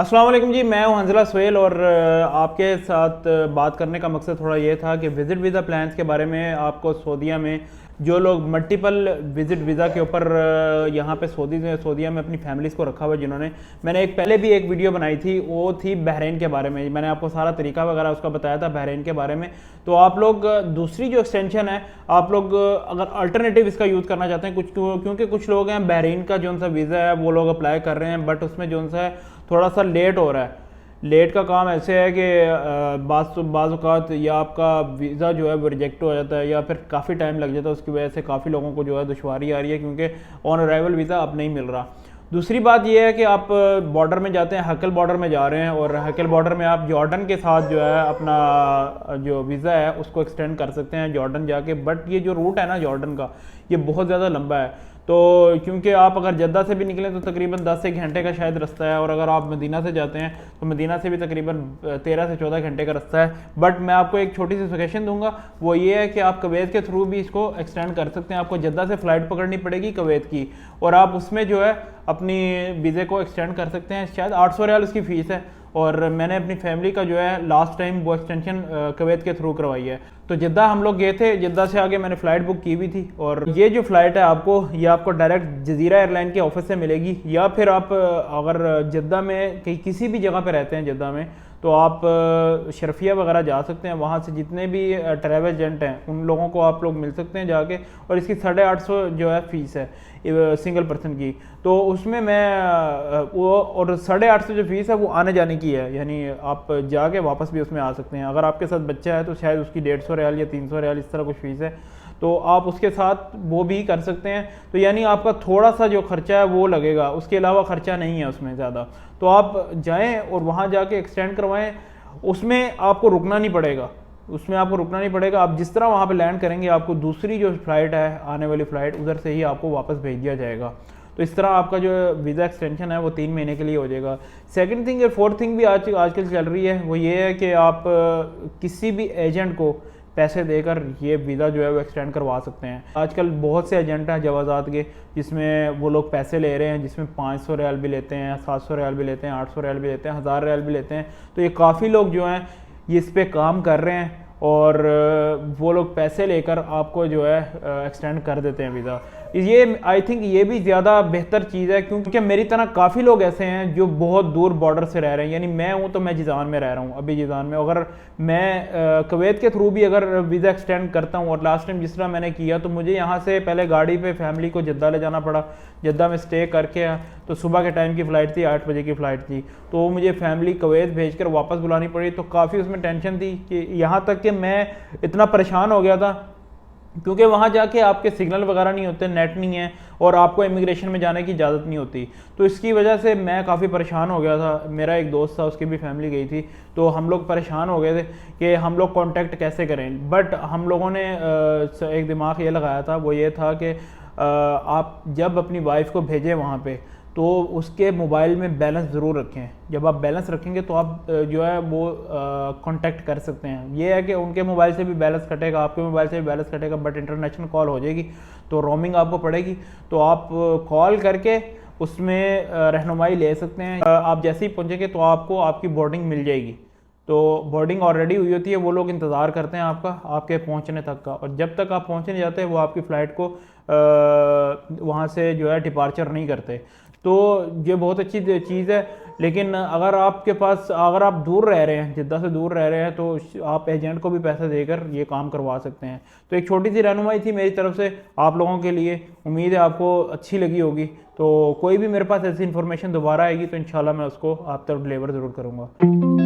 अस्सलाम वालेकुम जी, मैं हूं हंजला सुहेल और आपके साथ बात करने का मकसद थोड़ा ये था कि विज़िट वीज़ा प्लान्स के बारे में आपको सऊदीया में जो लोग मल्टीपल विज़िट वीज़ा के ऊपर यहाँ पे सऊदीया में अपनी फैमिलीज़ को रखा हुआ है जिन्होंने, मैंने पहले भी एक वीडियो बनाई थी, वो थी बहरीन के बारे में। मैंने आपको सारा तरीका वगैरह उसका बताया था बहरीन के बारे में। तो आप लोग दूसरी जो एक्सटेंशन है, आप लोग अगर अल्टरनेटिव इसका यूज़ करना चाहते हैं क्योंकि कुछ लोग हैं बहरीन का जो सा वीज़ा है वो लोग अप्लाई कर रहे हैं, बट उसमें जो सा है थोड़ा सा लेट हो रहा है। लेट का काम ऐसे है कि बाज़ औक़ात या आपका वीज़ा जो है वो रिजेक्ट हो जाता है या फिर काफ़ी टाइम लग जाता है। उसकी वजह से काफ़ी लोगों को जो है दुश्वारी आ रही है क्योंकि ऑन अराइवल वीज़ा अब नहीं मिल रहा। दूसरी बात यह है कि आप बॉर्डर में जाते हैं, हकल बॉर्डर में जा रहे हैं और हकल बॉर्डर में आप जॉर्डन के साथ जो है अपना जो वीज़ा है उसको एक्सटेंड कर सकते हैं जॉर्डन जाके। बट ये जो रूट है ना जॉर्डन का, ये बहुत ज़्यादा लंबा है। तो क्योंकि आप अगर जद्दा से भी निकलें तो तकरीबन 10 से 1 घंटे का शायद रास्ता है, और अगर आप मदीना से जाते हैं तो मदीना से भी तकरीबन 13 से 14 घंटे का रास्ता है। बट मैं आपको एक छोटी सी सजेशन दूंगा, वो ये है कि आप कुवैत के थ्रू भी इसको एक्सटेंड कर सकते हैं। आपको जद्दा से फ़्लाइट पकड़नी पड़ेगी कुवैत की, और आप उसमें जो है अपनी वीज़े को एक्सटेंड कर सकते हैं। शायद 800 रियाल उसकी फ़ीस है, और मैंने अपनी फैमिली का जो है लास्ट टाइम वो एक्सटेंशन कुवैत के थ्रू करवाई है। तो जद्दा हम लोग गए थे, जद्दा से आगे मैंने फ़्लाइट बुक की हुई थी, और ये जो फ़्लाइट है ये आपको डायरेक्ट जज़ीरा एयरलाइन के ऑफिस से मिलेगी। या फिर आप अगर जद्दा में कहीं किसी भी जगह पे रहते हैं जद्दा में, तो आप शरफिया वगैरह जा सकते हैं। वहाँ से जितने भी ट्रैवल एजेंट हैं उन लोगों को आप लोग मिल सकते हैं जाके, और इसकी 850 जो है फ़ीस है सिंगल पर्सन की। तो उसमें मैं वो, और 850 जो फ़ीस है वो आने जाने की है, यानी आप जाके वापस भी उसमें आ सकते हैं। अगर आपके साथ बच्चा है तो शायद उसकी 150 रियाल या 300 रियाल इस तरह कुछ फ़ीस है, तो आप उसके साथ वो भी कर सकते हैं। तो यानी आपका थोड़ा सा जो खर्चा है वो लगेगा, उसके अलावा खर्चा नहीं है उसमें ज़्यादा। तो आप जाएं और वहाँ जाके एक्सटेंड करवाएं, उसमें आपको रुकना नहीं पड़ेगा, आप जिस तरह वहाँ पे लैंड करेंगे आपको दूसरी जो फ़्लाइट है, आने वाली फ़्लाइट, उधर से ही आपको वापस भेज दिया जाएगा। तो इस तरह आपका जो वीज़ा एक्सटेंशन है वो 3 महीने के लिए हो जाएगा। सेकंड थिंग या फोर्थ थिंग भी आजकल चल रही है, वो ये है कि आप किसी भी एजेंट को पैसे देकर ये वीज़ा जो है वो एक्सटेंड करवा सकते हैं। आजकल बहुत से एजेंट हैं जवाज़ात के, जिसमें वो लोग पैसे ले रहे हैं, जिसमें 500 रियाल भी लेते हैं, 700 रियाल भी लेते हैं, 800 रियाल भी लेते हैं, 1000 रियाल भी लेते हैं। तो ये काफ़ी लोग जो हैं ये इस पर काम कर रहे हैं, और वो लोग पैसे लेकर आपको जो है एक्सटेंड कर देते हैं वीज़ा। ये आई थिंक ये भी ज़्यादा बेहतर चीज़ है, क्योंकि मेरी तरह काफ़ी लोग ऐसे हैं जो बहुत दूर बॉर्डर से रह रहे हैं। यानी मैं हूँ तो मैं जिज़ान में रह रहा हूँ, अभी जिज़ान में। अगर मैं कुवैत के थ्रू भी अगर वीज़ा एक्सटेंड करता हूँ, और लास्ट टाइम जिस तरह मैंने किया, तो मुझे यहाँ से पहले गाड़ी पे फैमिली को जद्दा ले जाना पड़ा। जद्दा में स्टे करके तो सुबह के टाइम की फ़्लाइट थी, 8 बजे की फ़्लाइट थी, तो मुझे फैमिली कुवैत भेज कर वापस बुलानी पड़ी। तो काफ़ी उसमें टेंशन थी कि यहाँ तक कि मैं इतना परेशान हो गया था, क्योंकि वहाँ जाके आपके सिग्नल वगैरह नहीं होते, नेट नहीं है, और आपको इमिग्रेशन में जाने की इजाज़त नहीं होती। तो इसकी वजह से मैं काफ़ी परेशान हो गया था। मेरा एक दोस्त था, उसकी भी फैमिली गई थी, तो हम लोग परेशान हो गए थे कि हम लोग कांटेक्ट कैसे करें। बट हम लोगों ने एक दिमाग ये लगाया था, वो ये था कि आप जब अपनी वाइफ को भेजें वहाँ पे, तो उसके मोबाइल में बैलेंस ज़रूर रखें। जब आप बैलेंस रखेंगे तो आप जो है वो कांटेक्ट कर सकते हैं। ये है कि उनके मोबाइल से भी बैलेंस कटेगा, आपके मोबाइल से भी बैलेंस कटेगा, बट इंटरनेशनल कॉल हो जाएगी तो रोमिंग आपको पड़ेगी। तो आप कॉल करके उसमें रहनुमाई ले सकते हैं। आप जैसे ही पहुँचेंगे तो आपको आपकी बोर्डिंग मिल जाएगी। तो बोर्डिंग ऑलरेडी हुई होती है, वो लोग इंतज़ार करते हैं आपके पहुंचने तक का, और जब तक आप पहुंचने जाते हैं वो आपकी फ़्लाइट को वहाँ से जो है डिपार्चर नहीं करते। तो ये बहुत अच्छी चीज़ है। लेकिन अगर आप दूर रह रहे हैं, जिद्दा से दूर रह रहे हैं, तो आप एजेंट को भी पैसे देकर ये काम करवा सकते हैं। तो एक छोटी सी रहनुमाई थी मेरी तरफ से आप लोगों के लिए, उम्मीद है आपको अच्छी लगी होगी। तो कोई भी मेरे पास ऐसी इन्फॉर्मेशन दोबारा आएगी तो इंशाल्लाह मैं उसको आप तक डिलीवर ज़रूर करूँगा।